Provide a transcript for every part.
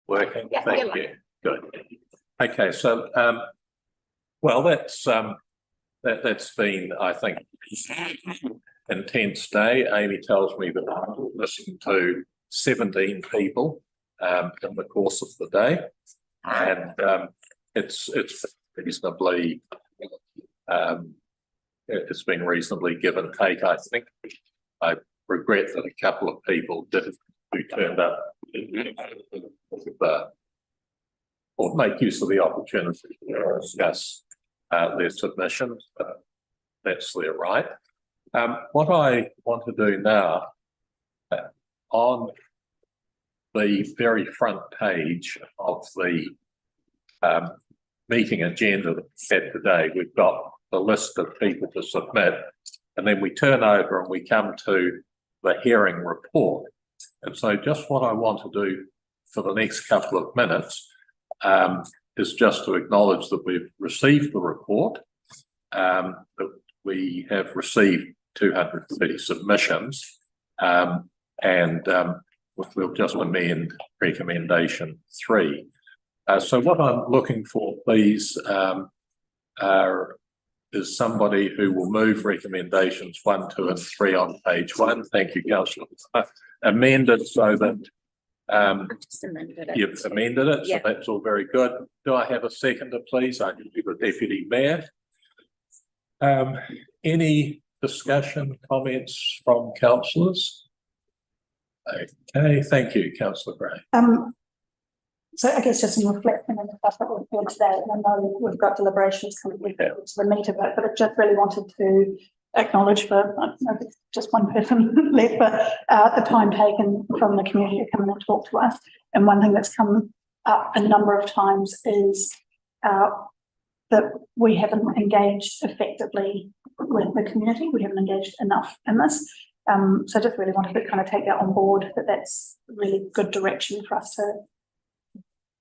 Working? Yeah, Thank you. Good. Okay, so well, that's been, I think, intense day. Amy tells me that I listened to 17 people in the course of the day, and it's reasonably it's been reasonably give and take. I think I regret that a couple of people who turned up or make use of the opportunity to discuss their submissions. That's their right. What I want to do now, on the very front page of the meeting agenda that we set today, we've got the list of people to submit, and then we turn over and we come to the hearing report. And so just what I want to do for the next couple of minutes is just to acknowledge that we've received the report, that we have received 230 submissions, and we'll just amend recommendation 3. So what I'm looking for, please, is somebody who will move recommendations 1, 2, and 3 on page 1. Thank you, Councillor. Amended so that you've amended it, so that's all very good. Do I have a seconder, please? I can be the Deputy Mayor. Any discussion, comments from councillors? Okay, thank you, Councillor Gray. So I guess just in reflecting on the stuff that we've heard today, and I know we've got deliberations coming to the meat of it, but I just really wanted to acknowledge for just one person left, but the time taken from the community to come and talk to us. And one thing that's come up a number of times is that we haven't engaged effectively with the community. We haven't engaged enough in this. So just really wanted to kind of take that on board, that that's really good direction for us to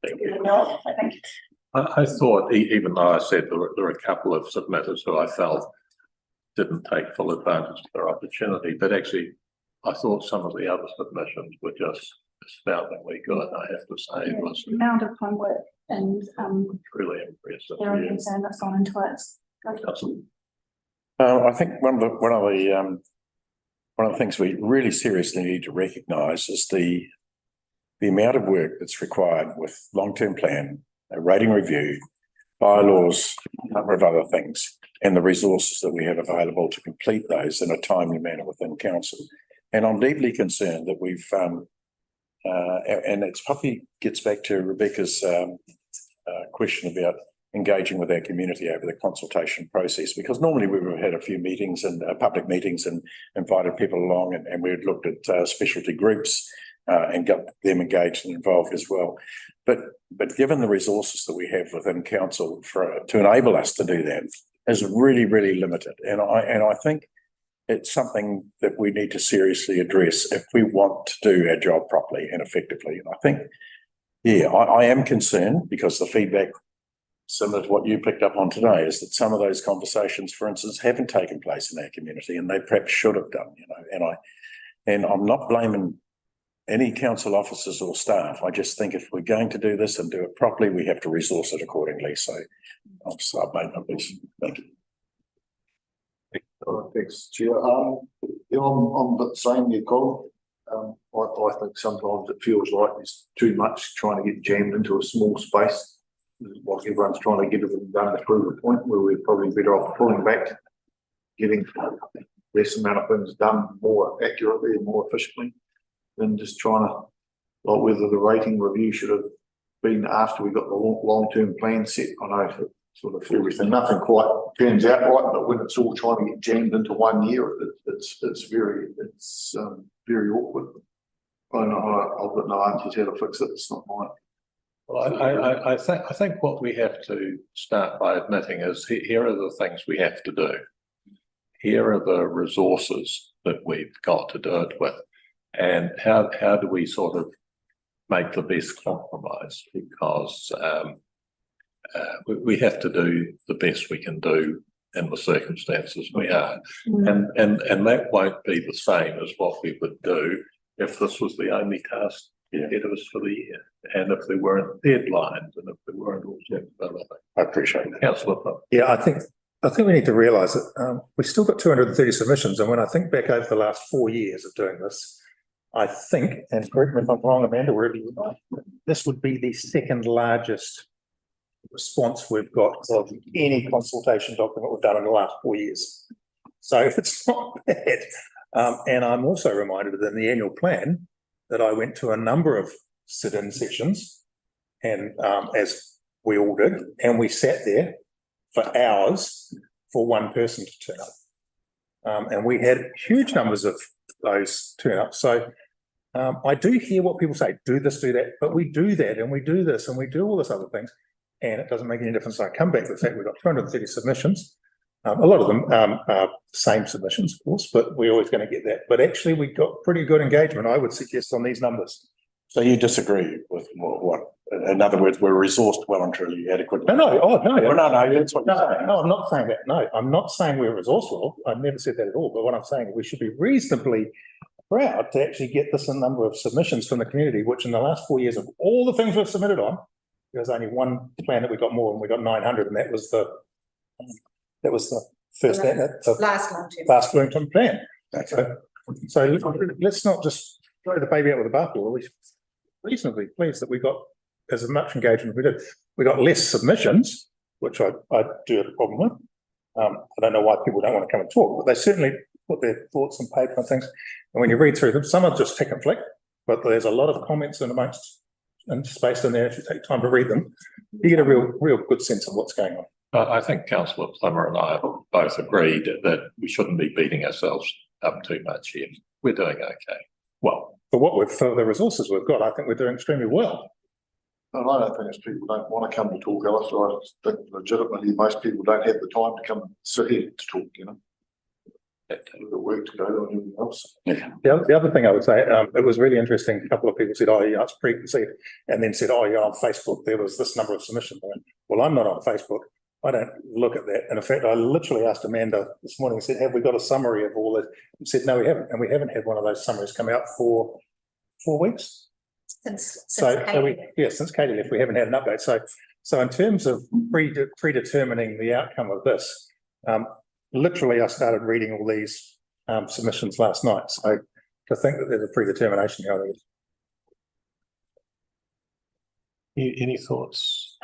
I think. I thought, even though I said there were a couple of submitters who I felt didn't take full advantage of their opportunity, but actually I thought some of the other submissions were just astoundingly good, I have to say. Yeah, it was the amount of homework and really impressive. their concern that's gone into it. I think one of the things we really seriously need to recognise is the amount of work that's required with long-term plan, a rating review, bylaws, a number of other things, and the resources that we have available to complete those in a timely manner within council. And I'm deeply concerned that we've, and it's probably gets back to Rebecca's question about engaging with our community over the consultation process, because normally we would have had a few meetings and public meetings and invited people along, and we had looked at specialty groups and got them engaged and involved as well. But given the resources that we have within council to enable us to do that is really, really limited. And I think it's something that we need to seriously address if we want to do our job properly and effectively. And I think, yeah, I am concerned because the feedback, similar to what you picked up on today, is that some of those conversations, for instance, haven't taken place in our community, and they perhaps should have done, you know, and I'm not blaming any council officers or staff. I just think if we're going to do this and do it properly, we have to resource it accordingly. So I'll start my piece. Thank you. Thanks, Chair. Yeah, I'm the same, you Colin. I think sometimes it feels like there's too much trying to get jammed into a small space. Like everyone's trying to get it done through the point where we're probably better off pulling back, getting less amount of things done more accurately and more efficiently, than just trying to, like whether the rating review should have been after we got the long-term plan set. I know sort of everything, nothing quite turns out right, but when it's all trying to get jammed into 1 year, it's very awkward. I've got no answers how to fix it. It's not mine. Well, I think what we have to start by admitting is here are the things we have to do. Here are the resources that we've got to do it with. And how do we sort of make the best compromise? Because we have to do the best we can do in the circumstances we are. And that won't be the same as what we would do if this was the only task ahead of us for the year. and if there weren't deadlines and if there weren't all sorts of other things. I appreciate that. Councillor Plum. Yeah, I think we need to realise that we've still got 230 submissions, and when I think back over the last 4 years of doing this, I think, and correct me if I'm wrong, Amanda, wherever you are, this would be the second largest response we've got of any consultation document we've done in the last 4 years. So it's not bad. And I'm also reminded that in the annual plan that I went to a number of sit-in sessions, and as we all did, and we sat there for hours for one person to turn up. And we had huge numbers of those turn up. So I do hear what people say, do this, do that, but we do that and we do this and we do all this other things, and it doesn't make any difference. I come back to the fact we've got 230 submissions. A lot of them are same submissions, of course, but we're always going to get that. But actually, we got pretty good engagement, I would suggest, on these numbers. So you disagree with what, in other words, we're resourced well and truly adequately? No, Well, no, that's what you're saying. No, I'm not saying that. No, I'm not saying we're resourceful. I've never said that at all. But what I'm saying is we should be reasonably proud to actually get this a number of submissions from the community, which in the last 4 years of all the things we've submitted on, there's only one plan that we got more, and we got 900, and that was the first last long-term plan. So let's not just throw the baby out with the bathwater. We're reasonably pleased that we got as much engagement as we did. We got less submissions, which I do have a problem with. I don't know why people don't want to come and talk, but they certainly put their thoughts on paper and things. And when you read through them, some are just tick and flick, but there's a lot of comments in amongst and spaced in there. If you take time to read them, you get a real good sense of what's going on. I think Councillor Plummer and I both agreed that we shouldn't be beating ourselves up too much here. We're doing okay. Well, For the resources we've got, I think we're doing extremely well. And I don't think it's people don't want to come to talk, Alistair. I think legitimately most people don't have the time to come and sit here to talk, you know. We've got work to go on everything else. The other thing I would say, it was really interesting. A couple of people said, oh, yeah, it's preconceived, and then said, oh, yeah, on Facebook, there was this number of submissions. I went, well, I'm not on Facebook. I don't look at that. And in fact, I literally asked Amanda this morning, said, have we got a summary of all this? And said, no, we haven't. And we haven't had one of those summaries come out for 4 weeks. Since Katie left, we haven't had an update. So in terms of predetermining the outcome of this, literally I started reading all these submissions last night. So to think that there's a predetermination here. any thoughts?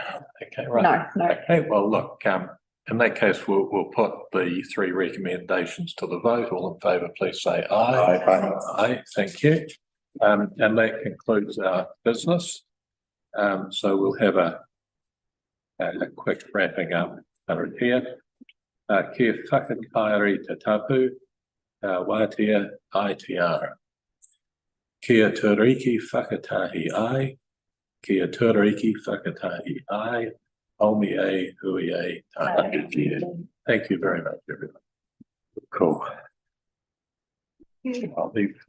Okay, right. No. Okay, well, look, in that case, we'll put the 3 recommendations to the vote. All in favour, please say aye. Aye. Aye, thank you. And that concludes our business. So we'll have a quick wrapping up here. Kia whakakaere te tapu, wātea Aotearoa. Kia tūriki whakatahi ai, kia tūriki whakatahi ai, Aumi e hui e tāhaki kia. Thank you very much, everyone. Cool. I'll leave